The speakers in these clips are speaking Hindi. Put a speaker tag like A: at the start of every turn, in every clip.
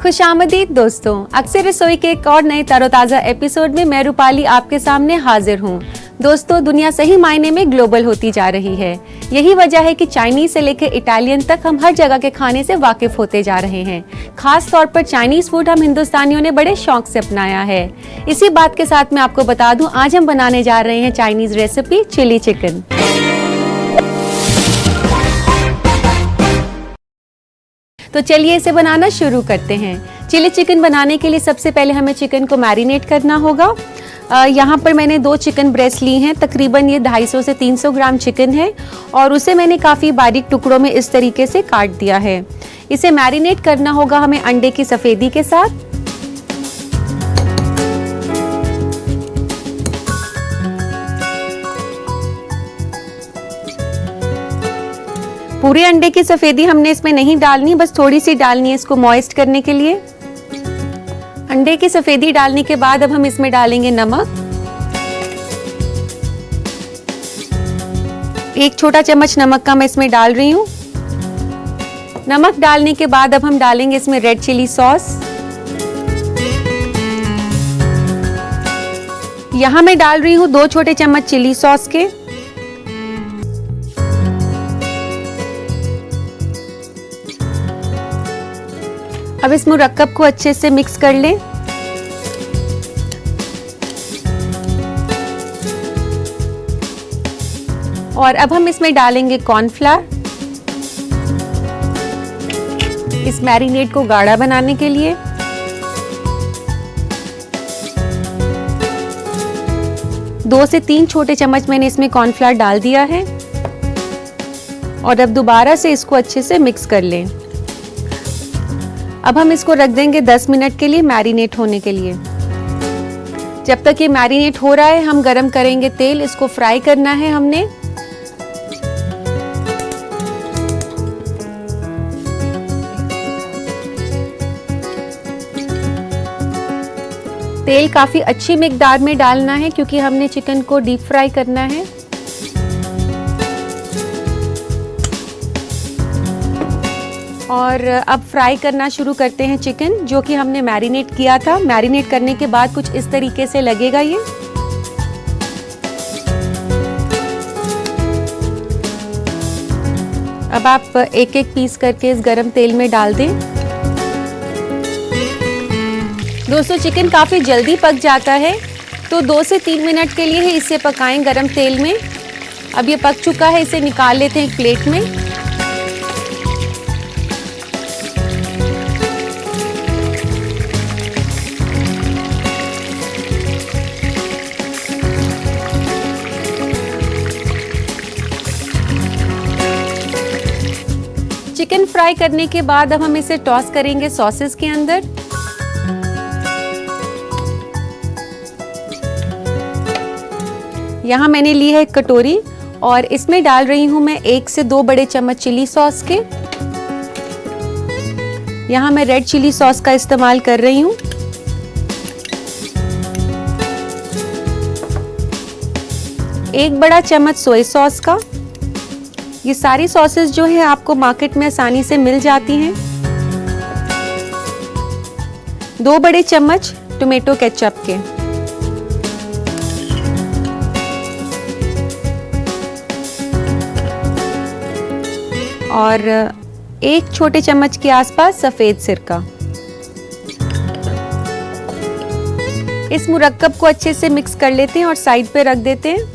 A: खुशामदीद दोस्तों, अक्सर रसोई के एक और नए तरोताज़ा एपिसोड में मैं रूपाली आपके सामने हाजिर हूँ। दोस्तों, दुनिया सही मायने में ग्लोबल होती जा रही है। यही वजह है कि चाइनीज से लेकर इटालियन तक हम हर जगह के खाने से वाकिफ होते जा रहे हैं। खास तौर पर चाइनीज फूड हम हिंदुस्तानियों ने बड़े शौक से अपनाया है। इसी बात के साथ मैं आपको बता दूं, आज हम बनाने जा रहे हैं चाइनीज रेसिपी चिली चिकन। तो चलिए इसे बनाना शुरू करते हैं। चिली चिकन बनाने के लिए सबसे पहले हमें चिकन को मैरिनेट करना होगा। यहाँ पर मैंने 2 चिकन ब्रेस्ट ली हैं। तकरीबन ये 250 से 300 ग्राम चिकन है और उसे मैंने काफ़ी बारीक टुकड़ों में इस तरीके से काट दिया है। इसे मैरिनेट करना होगा हमें अंडे की सफ़ेदी के साथ। पूरे अंडे की सफ़ेदी हमने इसमें नहीं डालनी, बस थोड़ी सी डालनी है इसको मॉइस्ट करने के लिए। अंडे की सफ़ेदी डालने के बाद अब हम इसमें डालेंगे नमक। 1 छोटा चम्मच नमक का मैं इसमें डाल रही हूँ। नमक डालने के बाद अब हम डालेंगे इसमें रेड चिली सॉस। यहाँ मैं डाल रही हूँ 2 छोटे चम्मच चिली सॉस के। अब इस मुरक्कब को अच्छे से मिक्स कर लें। और अब हम इसमें डालेंगे कॉर्नफ्लावर, इस मैरिनेट को गाढ़ा बनाने के लिए। दो से 3 छोटे चम्मच मैंने इसमें कॉर्नफ्लावर डाल दिया है और अब दोबारा से इसको अच्छे से मिक्स कर लें। अब हम इसको रख देंगे 10 मिनट के लिए मैरिनेट होने के लिए। जब तक ये मैरिनेट हो रहा है हम गरम करेंगे तेल। इसको फ्राई करना है हमने। तेल काफी अच्छी मिकदार में डालना है क्योंकि हमने चिकन को डीप फ्राई करना है। और अब फ्राई करना शुरू करते हैं चिकन, जो कि हमने मैरिनेट किया था। मैरिनेट करने के बाद कुछ इस तरीके से लगेगा ये। अब आप एक एक पीस करके इस गरम तेल में डाल दें। दोस्तों, चिकन काफ़ी जल्दी पक जाता है, तो 2 से 3 मिनट के लिए ही इसे पकाएं गरम तेल में। अब ये पक चुका है, इसे निकाल लेते हैं एक प्लेट में। चिकन फ्राई करने के बाद अब हम इसे टॉस करेंगे सॉसेस के अंदर। यहाँ मैंने ली है एक कटोरी और इसमें डाल रही हूँ मैं 1 से 2 बड़े चम्मच चिली सॉस के। यहाँ मैं रेड चिली सॉस का इस्तेमाल कर रही हूँ। एक बड़ा चम्मच सोया सॉस का। ये सारी सॉसेस जो है आपको मार्केट में आसानी से मिल जाती हैं। 2 बड़े चम्मच टोमेटो केचप के। और 1 छोटे चम्मच के आसपास सफेद सिरका। इस मुरक्कब को अच्छे से मिक्स कर लेते हैं और साइड पे रख देते हैं।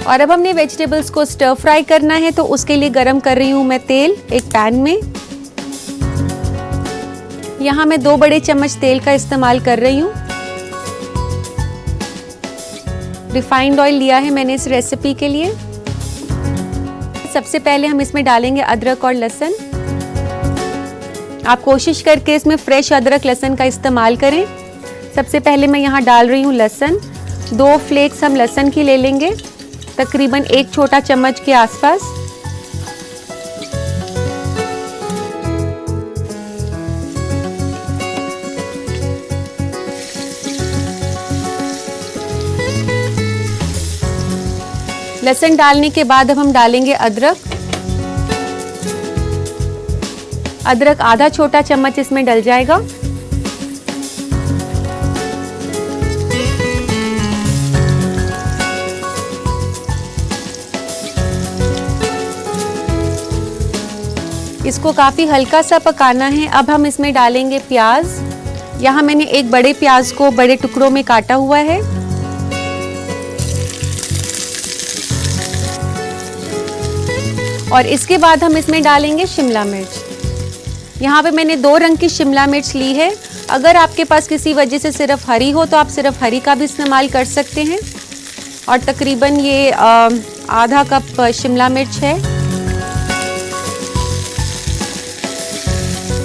A: और अब हमने वेजिटेबल्स को स्टर फ्राई करना है, तो उसके लिए गरम कर रही हूँ मैं तेल एक पैन में। यहाँ मैं 2 बड़े चम्मच तेल का इस्तेमाल कर रही हूँ। रिफाइंड ऑयल लिया है मैंने इस रेसिपी के लिए। सबसे पहले हम इसमें डालेंगे अदरक और लहसुन। आप कोशिश करके इसमें फ्रेश अदरक लहसुन का इस्तेमाल करें। सबसे पहले मैं यहाँ डाल रही हूँ लहसुन। 2 फ्लेक्स हम लहसुन की ले लेंगे, तकरीबन 1 छोटा चम्मच के आसपास। लहसुन डालने के बाद अब हम डालेंगे अदरक। अदरक आधा छोटा चम्मच इसमें डल जाएगा। इसको काफी हल्का सा पकाना है। अब हम इसमें डालेंगे प्याज। यहाँ मैंने एक बड़े प्याज को बड़े टुकड़ों में काटा हुआ है। और इसके बाद हम इसमें डालेंगे शिमला मिर्च। यहाँ पे मैंने 2 रंग की शिमला मिर्च ली है। अगर आपके पास किसी वजह से सिर्फ हरी हो तो आप सिर्फ हरी का भी इस्तेमाल कर सकते हैं। और तकरीबन ये आधा कप शिमला मिर्च है।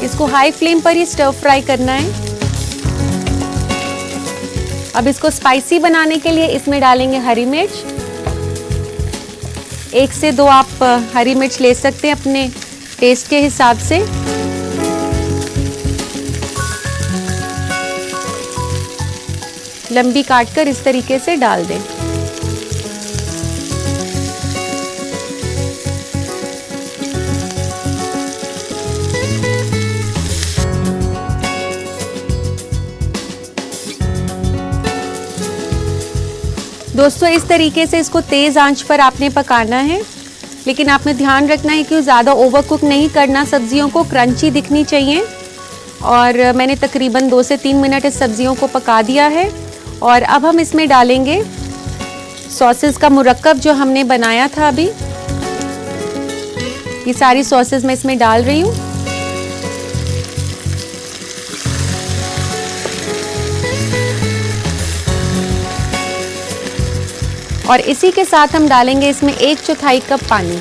A: इसको हाई फ्लेम पर ही स्टर फ्राई करना है। अब इसको स्पाइसी बनाने के लिए इसमें डालेंगे हरी मिर्च। 1 से 2 आप हरी मिर्च ले सकते हैं अपने टेस्ट के हिसाब से। लंबी काटकर इस तरीके से डाल दें। दोस्तों इस तरीके से इसको तेज़ आंच पर आपने पकाना है, लेकिन आपने ध्यान रखना है कि ज़्यादा ओवर कुक नहीं करना। सब्जियों को क्रंची दिखनी चाहिए। और मैंने तकरीबन 2 से 3 मिनट इस सब्जियों को पका दिया है। और अब हम इसमें डालेंगे सॉसेस का मुरक्कब जो हमने बनाया था अभी। ये सारी सॉसेस मैं इसमें डाल रही हूँ। और इसी के साथ हम डालेंगे इसमें 1/4 कप पानी।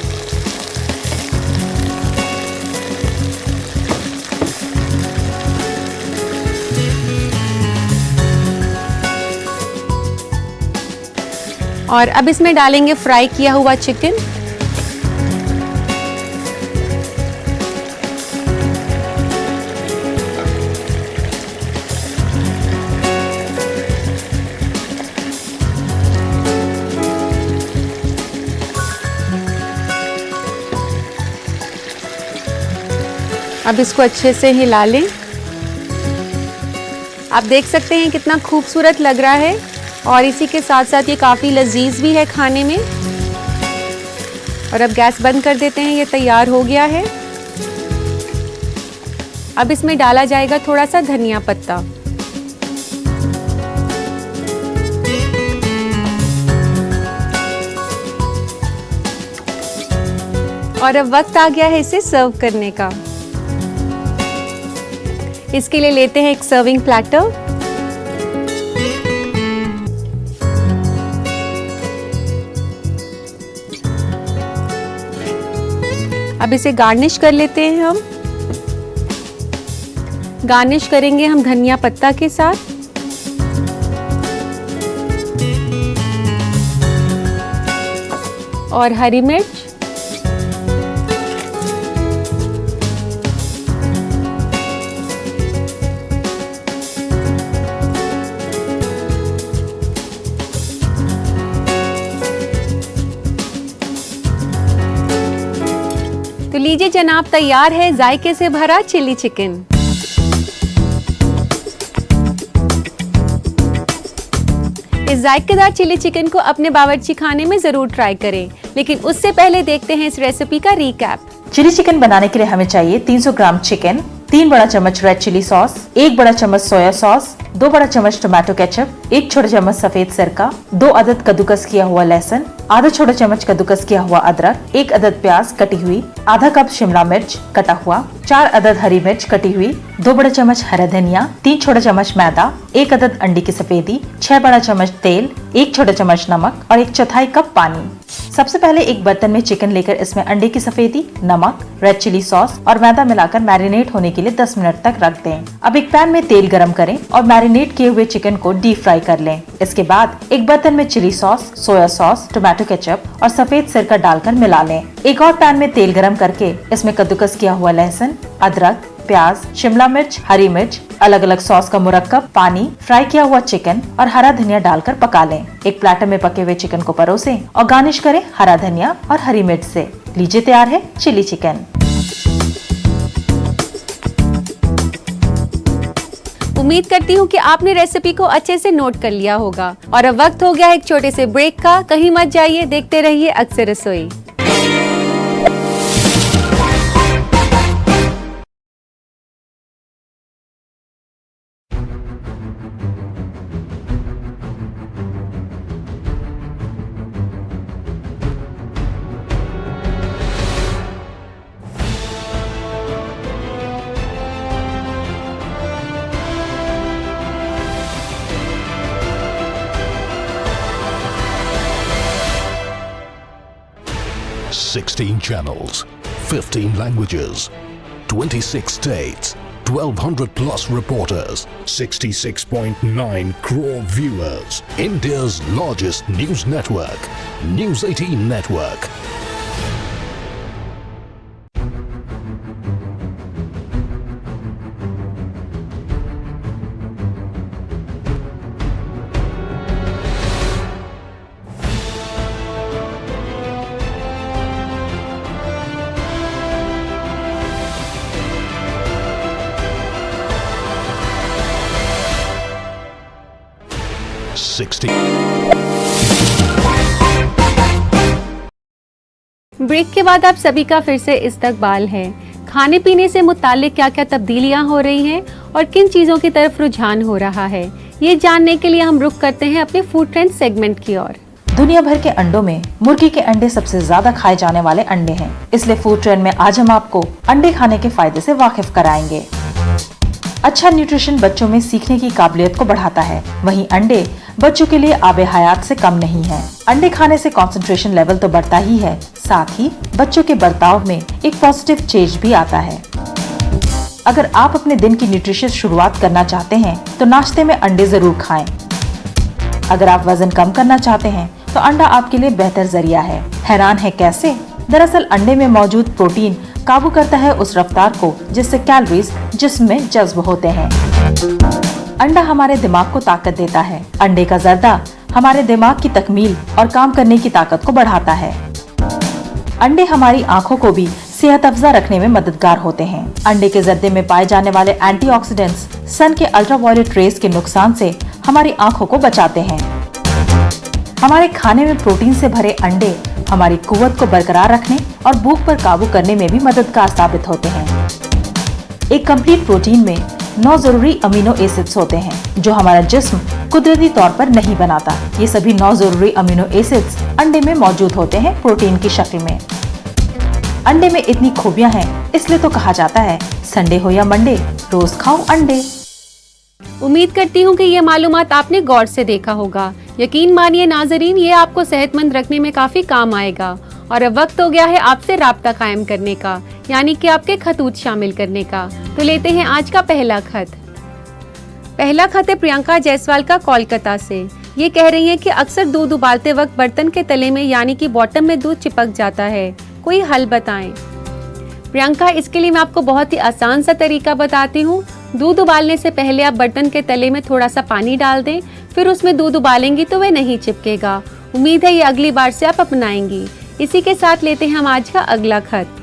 A: और अब इसमें डालेंगे फ्राई किया हुआ चिकन। अब इसको अच्छे से हिला लें। आप देख सकते हैं कितना खूबसूरत लग रहा है। और इसी के साथ साथ ये काफ़ी लजीज भी है खाने में। और अब गैस बंद कर देते हैं। ये तैयार हो गया है। अब इसमें डाला जाएगा थोड़ा सा धनिया पत्ता। और अब वक्त आ गया है इसे सर्व करने का। इसके लिए लेते हैं एक सर्विंग प्लेटर। अब इसे गार्निश कर लेते हैं हम। गार्निश करेंगे हम धनिया पत्ता के साथ। और हरी मिर्च। तो लीजिए जनाब, तैयार है जायके से भरा चिली चिकन। इस जायकेदार चिली चिकन को अपने बावर्ची खाने में जरूर ट्राई करें, लेकिन उससे पहले देखते हैं इस रेसिपी का रिकैप।
B: चिली चिकन बनाने के लिए हमें चाहिए 300 ग्राम चिकन, 3 बड़ा चम्मच रेड चिली सॉस, 1 बड़ा चम्मच सोया सॉस, 2 बड़ा चम्मच टोमेटो केचप, 1 छोटा चम्मच सफेद सिरका, 2 अदद कद्दूकस किया हुआ लहसुन, आधा छोटा चम्मच कद्दूकस किया हुआ अदरक, 1 अदद प्याज कटी हुई, आधा कप शिमला मिर्च कटा हुआ, 4 अदद हरी मिर्च कटी हुई, 2 बड़ा चम्मच हरा धनिया, 3 छोटा चम्मच मैदा, 1 अदद अंडे की सफेदी, 6 बड़ा चम्मच तेल, 1 छोटा चम्मच नमक और 1/4 कप पानी। सबसे पहले एक बर्तन में चिकन लेकर इसमें अंडे की सफेदी, नमक, रेड चिली सॉस और मैदा मिलाकर मैरिनेट होने के लिए 10 मिनट तक रख दें। अब एक पैन में तेल गरम करें और मैरिनेट किए हुए चिकन को डीप फ्राई कर लें। इसके बाद एक बर्तन में chilli sauce, soya sauce, tomato ketchup और सफेद सिरका डालकर मिला लें। एक और पैन में तेल गरम करके इसमें कद्दूकस किया हुआ लहसुन, अदरक, प्याज, शिमला मिर्च, हरी मिर्च, अलग अलग सॉस का मुरक्कब, पानी, फ्राई किया हुआ चिकन और हरा धनिया डालकर पका लें। एक प्लेटर में पके हुए चिकन को परोसें और गार्निश करें हरा धनिया और हरी मिर्च से। लीजिए तैयार है चिली चिकन।
A: उम्मीद करती हूँ कि आपने रेसिपी को अच्छे से नोट कर लिया होगा। और अब वक्त हो गया एक छोटे से ब्रेक का। कहीं मत जाइए, देखते रहिए अक्सर रसोई।
C: Sixteen channels, 15 languages, 26 states, 1,200 plus reporters, 66.9 crore viewers. India's largest news network, News 18 Network.
A: Break के बाद आप सभी का फिर से इस्तकबाल है। खाने पीने से मुताल्लिक क्या क्या तब्दीलियां हो रही हैं और किन चीजों की तरफ रुझान हो रहा है, ये जानने के लिए हम रुख करते हैं अपने फूड ट्रेंड सेगमेंट की ओर।
B: दुनिया भर के अंडों में मुर्गी के अंडे सबसे ज्यादा खाए जाने वाले अंडे हैं। इसलिए फूड ट्रेंड में आज हम आपको अंडे खाने के फायदे से वाकिफ कराएंगे। अच्छा न्यूट्रिशन बच्चों में सीखने की काबिलियत को बढ़ाता है। वहीं अंडे बच्चों के लिए आबे हयात से कम नहीं है। अंडे खाने से कंसंट्रेशन लेवल तो बढ़ता ही है, साथ ही बच्चों के बर्ताव में एक पॉजिटिव चेंज भी आता है। अगर आप अपने दिन की न्यूट्रिशियस शुरुआत करना चाहते हैं तो नाश्ते में अंडे जरूर खाएं। अगर आप वजन कम करना चाहते हैं तो अंडा आपके लिए बेहतर जरिया है। हैरान है कैसे? दरअसल अंडे में मौजूद प्रोटीन काबू करता है उस रफ्तार को जिससे कैलोरीज जिस्म में जज्ब होते हैं। अंडा हमारे दिमाग को ताकत देता है। अंडे का जर्दा हमारे दिमाग की तकमील और काम करने की ताकत को बढ़ाता है। अंडे हमारी आँखों को भी सेहत अफजा रखने में मददगार होते हैं। अंडे के जर्दे में पाए जाने वाले एंटीऑक्सीडेंट्स सन के अल्ट्रावायलेट रेज के नुकसान से हमारी आँखों को बचाते हैं। हमारे खाने में प्रोटीन से भरे अंडे हमारी कुव्वत को बरकरार रखने और भूख पर काबू करने में भी मददगार साबित होते हैं। एक कंप्लीट प्रोटीन में 9 जरूरी अमीनो एसिड्स होते हैं जो हमारा जिस्म कुदरती तौर पर नहीं बनाता। ये सभी 9 जरूरी अमीनो एसिड्स अंडे में मौजूद होते हैं प्रोटीन की शक्ल में। अंडे में इतनी खूबियां हैं, इसलिए तो कहा जाता है संडे हो या मंडे रोज खाओ अंडे।
A: उम्मीद करती हूँ कि ये मालूमात आपने गौर से देखा होगा। यकीन मानिए नाजरीन, ये आपको सेहतमंद रखने में काफी काम आएगा। और अब वक्त हो गया है आपसे राब्ता कायम करने का, यानी कि आपके खतूत शामिल करने का। तो लेते हैं आज का पहला खत। पहला खत है प्रियंका जायसवाल का कोलकाता से। ये कह रही हैं कि अक्सर दूध उबालते वक्त बर्तन के तले में यानी कि बॉटम में दूध चिपक जाता है, कोई हल बताएं। प्रियंका, इसके लिए मैं आपको बहुत ही आसान सा तरीका बताती हूँ। दूध उबालने से पहले आप बर्तन के तले में थोड़ा सा पानी डाल दें, फिर उसमें दूध उबालेंगी तो वह नहीं चिपकेगा। उम्मीद है ये अगली बार से आप अपनाएंगी। इसी के साथ लेते हैं हम आज का अगला खत।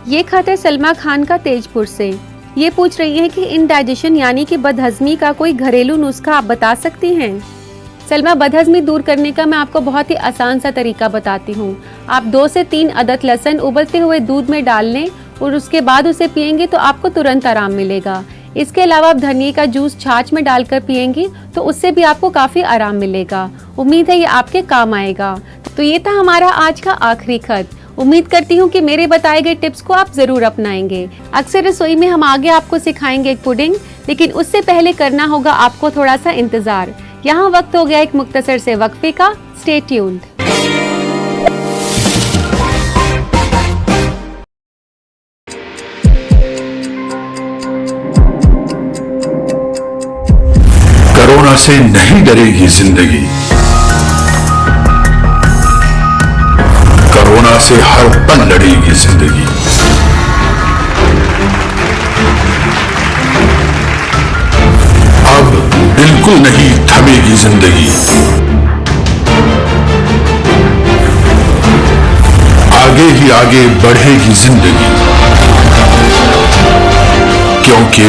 A: ये खत है सलमा खान का तेजपुर से। ये पूछ रही है कि इंडाइजेशन यानी कि बदहजमी का कोई घरेलू नुस्खा आप बता सकती हैं। सलमा, बदहजमी दूर करने का मैं आपको बहुत ही आसान सा तरीका बताती हूँ। आप 2 से 3 अदद लहसुन उबलते हुए दूध में डाल लें और उसके बाद उसे पिएंगे तो आपको तुरंत आराम मिलेगा। इसके अलावा आप धनिए का जूस छाछ में डालकर पिएंगी तो उससे भी आपको काफी आराम मिलेगा। उम्मीद है ये आपके काम आएगा। तो ये था हमारा आज का आखिरी खत। उम्मीद करती हूँ कि मेरे बताए गए टिप्स को आप जरूर अपनाएंगे। अक्सर रसोई में हम आगे आपको सिखाएंगे एक पुडिंग, लेकिन उससे पहले करना होगा आपको थोड़ा सा इंतजार। यहाँ वक्त हो गया एक मुख्तसर से वक्फे का। Stay tuned.
D: कोरोना से नहीं डरेगी जिंदगी, कोरोना से हर पल लड़ेगी जिंदगी। अब बिल्कुल नहीं थमेगी जिंदगी। आगे ही आगे बढ़ेगी जिंदगी, क्योंकि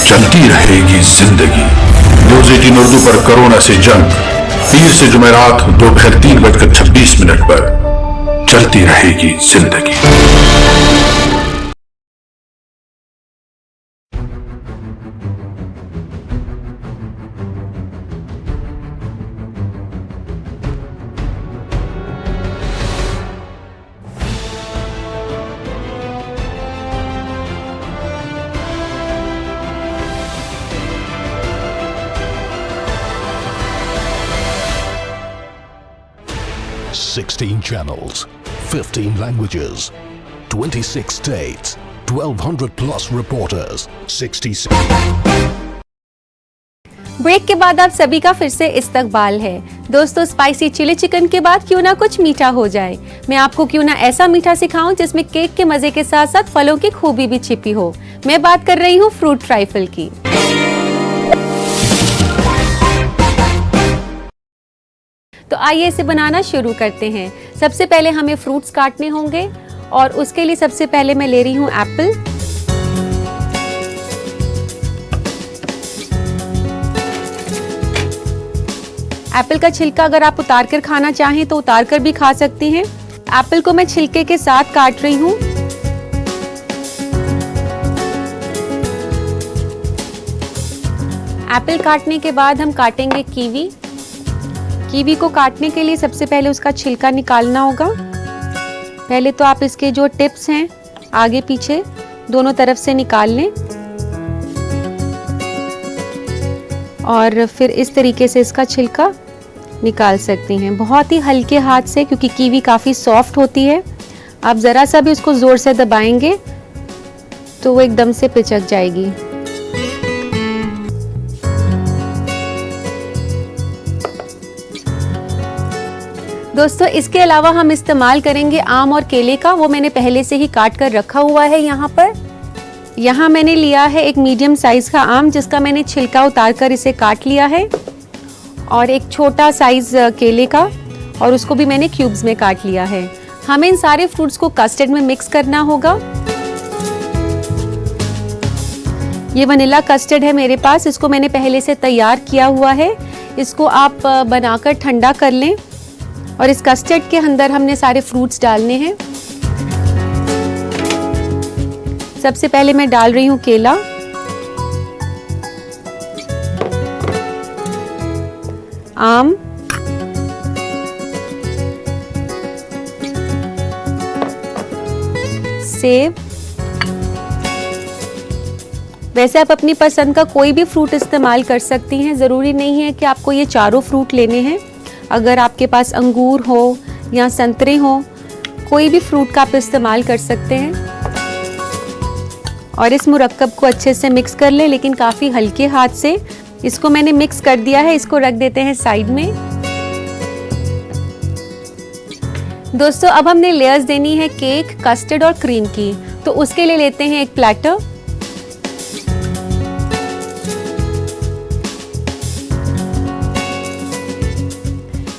D: चलती रहेगी जिंदगी। न्यूज 18 उर्दू पर कोरोना से जंग, पीर से जुमेरात दोपहर 3:26 पर। चलती रहेगी जिंदगी।
C: Sixteen channels, 15 languages, 26 states, 1200 plus reporters, 66.
A: Break के बाद आप सभी का फिर से इस्तकबाल है। दोस्तों, स्पाइसी चिली चिकन के बाद क्यों ना कुछ मीठा हो जाए। मैं आपको क्यों ना ऐसा मीठा सिखाऊं जिसमें केक के मजे के साथ साथ फलों की खूबी भी छिपी हो। मैं बात कर रही हूँ फ्रूट ट्राइफल की। तो आइए इसे बनाना शुरू करते हैं। सबसे पहले हमें फ्रूट्स काटने होंगे और उसके लिए सबसे पहले मैं ले रही हूँ एप्पल। एप्पल का छिलका अगर आप उतार कर खाना चाहें तो उतार कर भी खा सकती हैं। एप्पल को मैं छिलके के साथ काट रही हूँ। एप्पल काटने के बाद हम काटेंगे कीवी। कीवी को काटने के लिए सबसे पहले उसका छिलका निकालना होगा। पहले तो आप इसके जो टिप्स हैं आगे पीछे दोनों तरफ से निकाल लें और फिर इस तरीके से इसका छिलका निकाल सकती हैं, बहुत ही हल्के हाथ से, क्योंकि कीवी काफ़ी सॉफ्ट होती है। आप ज़रा सा भी उसको ज़ोर से दबाएंगे तो वो एकदम से पिचक जाएगी। दोस्तों, इसके अलावा हम इस्तेमाल करेंगे आम और केले का। वो मैंने पहले से ही काट कर रखा हुआ है यहाँ पर। यहाँ मैंने लिया है एक मीडियम साइज का आम जिसका मैंने छिलका उतार कर इसे काट लिया है, और एक छोटा साइज केले का, और उसको भी मैंने क्यूब्स में काट लिया है। हमें इन सारे फ्रूट्स को कस्टर्ड में मिक्स करना होगा। ये वनीला कस्टर्ड है मेरे पास, इसको मैंने पहले से तैयार किया हुआ है। इसको आप बनाकर ठंडा कर लें और इस कस्टर्ड के अंदर हमने सारे फ्रूट्स डालने हैं। सबसे पहले मैं डाल रही हूँ केला, आम, सेब। वैसे आप अपनी पसंद का कोई भी फ्रूट इस्तेमाल कर सकती हैं, ज़रूरी नहीं है कि आपको ये चारों फ्रूट लेने हैं। अगर आपके पास अंगूर हो या संतरे हो, कोई भी फ्रूट का आप इस्तेमाल कर सकते हैं। और इस मुरक्कब को अच्छे से मिक्स कर लें, लेकिन काफ़ी हल्के हाथ से। इसको मैंने मिक्स कर दिया है, इसको रख देते हैं साइड में। दोस्तों, अब हमने लेयर्स देनी है केक, कस्टर्ड और क्रीम की। तो उसके लिए लेते हैं एक प्लेटर।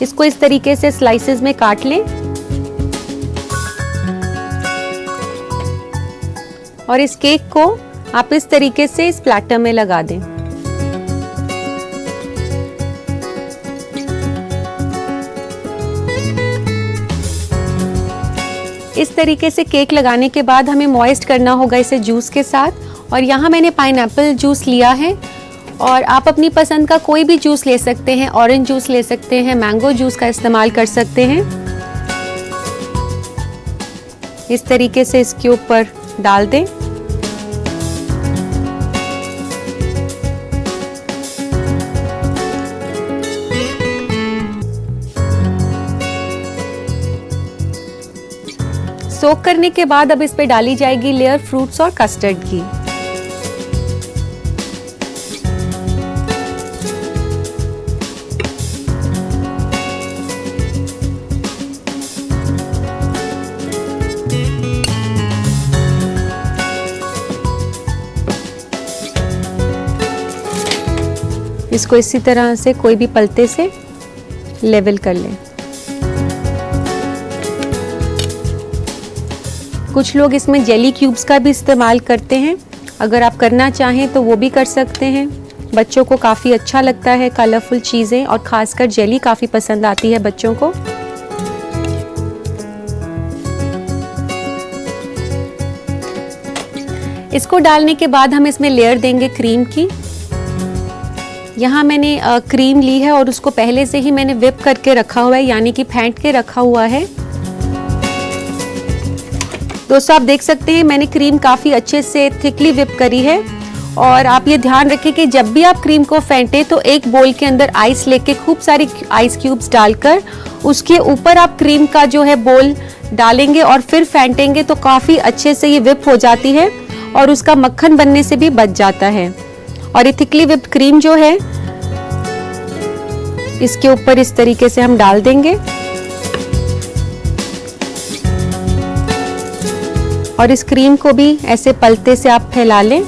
A: इसको इस तरीके से स्लाइसेस में काट लें और इस केक को आप इस तरीके से इस प्लेटर में लगा दें। इस तरीके से केक लगाने के बाद हमें मॉइस्ट करना होगा इसे जूस के साथ। और यहाँ मैंने पाइनएप्पल जूस लिया है, और आप अपनी पसंद का कोई भी जूस ले सकते हैं। ऑरेंज जूस ले सकते हैं, मैंगो जूस का इस्तेमाल कर सकते हैं। इस तरीके से इसके ऊपर डाल दें। सोक करने के बाद अब इस पे डाली जाएगी लेयर फ्रूट्स और कस्टर्ड की। इसको इसी तरह से कोई भी पलते से लेवल कर लें। कुछ लोग इसमें जेली क्यूब्स का भी इस्तेमाल करते हैं। अगर आप करना चाहें तो वो भी कर सकते हैं। बच्चों को काफ़ी अच्छा लगता है कलरफुल चीज़ें, और ख़ासकर जेली काफ़ी पसंद आती है बच्चों को। इसको डालने के बाद हम इसमें लेयर देंगे क्रीम की। यहाँ मैंने क्रीम ली है और उसको पहले से ही मैंने व्हिप करके रखा हुआ है, यानी कि फेंट के रखा हुआ है। दोस्तों आप देख सकते हैं मैंने क्रीम काफ़ी अच्छे से थिकली व्हिप करी है। और आप ये ध्यान रखें कि जब भी आप क्रीम को फेंटें तो एक बोल के अंदर आइस लेके खूब सारी आइस क्यूब्स डालकर उसके ऊपर आप क्रीम का जो है बोल डालेंगे और फिर फेंटेंगे तो काफ़ी अच्छे से ये व्हिप हो जाती है और उसका मक्खन बनने से भी बच जाता है। और ये थिकली व्हिप्ड क्रीम जो है इसके ऊपर इस तरीके से हम डाल देंगे और इस क्रीम को भी ऐसे पलते से आप फैला लें।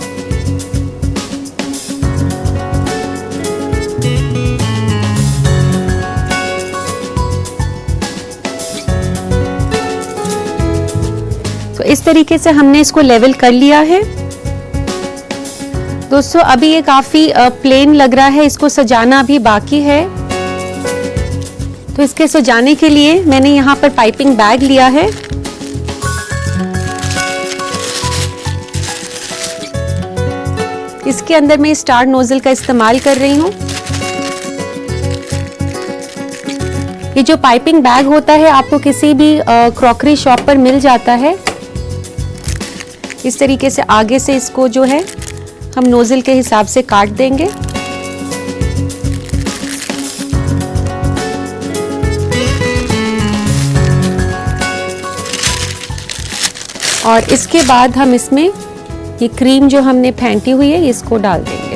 A: तो इस तरीके से हमने इसको लेवल कर लिया है। दोस्तों अभी ये काफी प्लेन लग रहा है, इसको सजाना अभी बाकी है। तो इसके सजाने के लिए मैंने यहाँ पर पाइपिंग बैग लिया है। इसके अंदर मैं स्टार नोजल का इस्तेमाल कर रही हूँ। ये जो पाइपिंग बैग होता है आपको किसी भी क्रॉकरी शॉप पर मिल जाता है। इस तरीके से आगे से इसको जो है हम नोजल के हिसाब से काट देंगे। और इसके बाद हम इसमें ये क्रीम जो हमने फेंटी हुई है इसको डाल देंगे।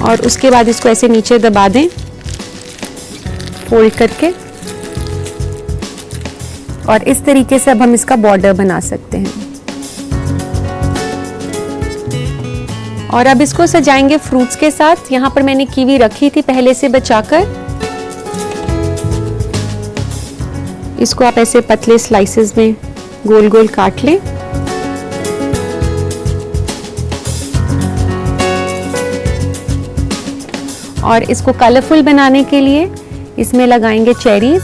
A: और उसके बाद इसको ऐसे नीचे दबा दें फोल्ड करके, और इस तरीके से अब हम इसका बॉर्डर बना सकते हैं। और अब इसको सजाएंगे फ्रूट्स के साथ। यहाँ पर मैंने कीवी रखी थी पहले से बचाकर। इसको आप ऐसे पतले स्लाइसेस में गोल गोल काट लें। और इसको कलरफुल बनाने के लिए इसमें लगाएंगे चेरीज।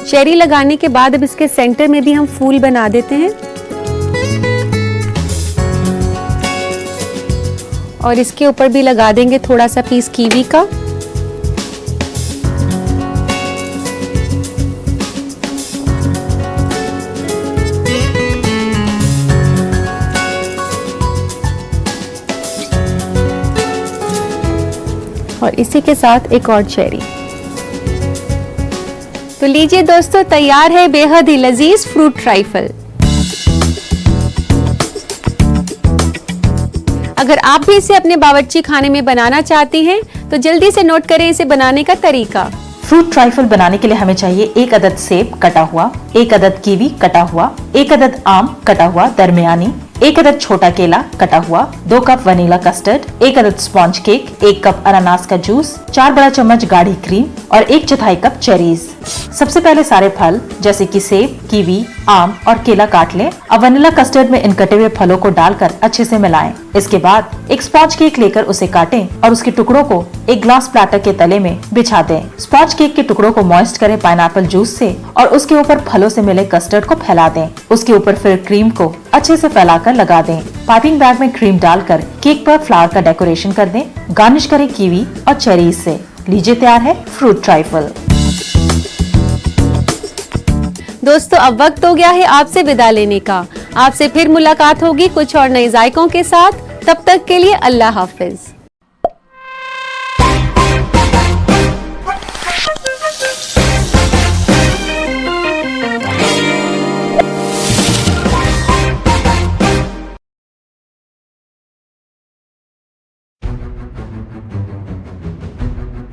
A: चेरी लगाने के बाद अब इसके सेंटर में भी हम फूल बना देते हैं। और इसके ऊपर भी लगा देंगे थोड़ा सा पीस कीवी का। और इसी के साथ एक और चेरी। तो लीजिए दोस्तों, तैयार है बेहद ही लजीज फ्रूट ट्राइफल। अगर आप भी इसे अपने बावर्ची खाने में बनाना चाहती हैं तो जल्दी से नोट करें इसे बनाने का तरीका।
B: फ्रूट ट्राइफल बनाने के लिए हमें चाहिए 1 अदद सेब कटा हुआ, 1 अदद कीवी कटा हुआ, 1 अदद आम कटा हुआ दरमियानी, 1 अदद छोटा केला कटा हुआ, 2 कप वनीला कस्टर्ड, 1 अदद स्पॉन्ज केक, 1 कप अनानास का जूस, 4 बड़ा चम्मच गाढ़ी क्रीम और 1/4 कप चेरीज। सबसे पहले सारे फल जैसे कि सेब, कीवी, आम और केला काट लें। अब वनीला कस्टर्ड में इन कटे हुए फलों को डालकर अच्छे से मिलाएं। इसके बाद एक स्पॉन्ज केक लेकर उसे काटें और उसके टुकड़ों को एक ग्लास प्लेटर के तले में बिछा दें। स्पॉन्ज केक के टुकड़ों को मॉइस्ट करें पाइनएप्पल जूस से और उसके ऊपर फलों से मिले कस्टर्ड को फैला दें। उसके ऊपर फिर क्रीम को अच्छे से फैलाकर लगा दें। पाइपिंग बैग में क्रीम डालकर केक पर फ्लावर का डेकोरेशन कर दें। गार्निश करें कीवी और चेरीज से। लीजिए तैयार है फ्रूट ट्राइफल।
A: दोस्तों अब वक्त हो गया है आपसे विदा लेने का। आपसे फिर मुलाकात होगी कुछ और नए जायकों के साथ। तब तक के लिए अल्लाह हाफिज।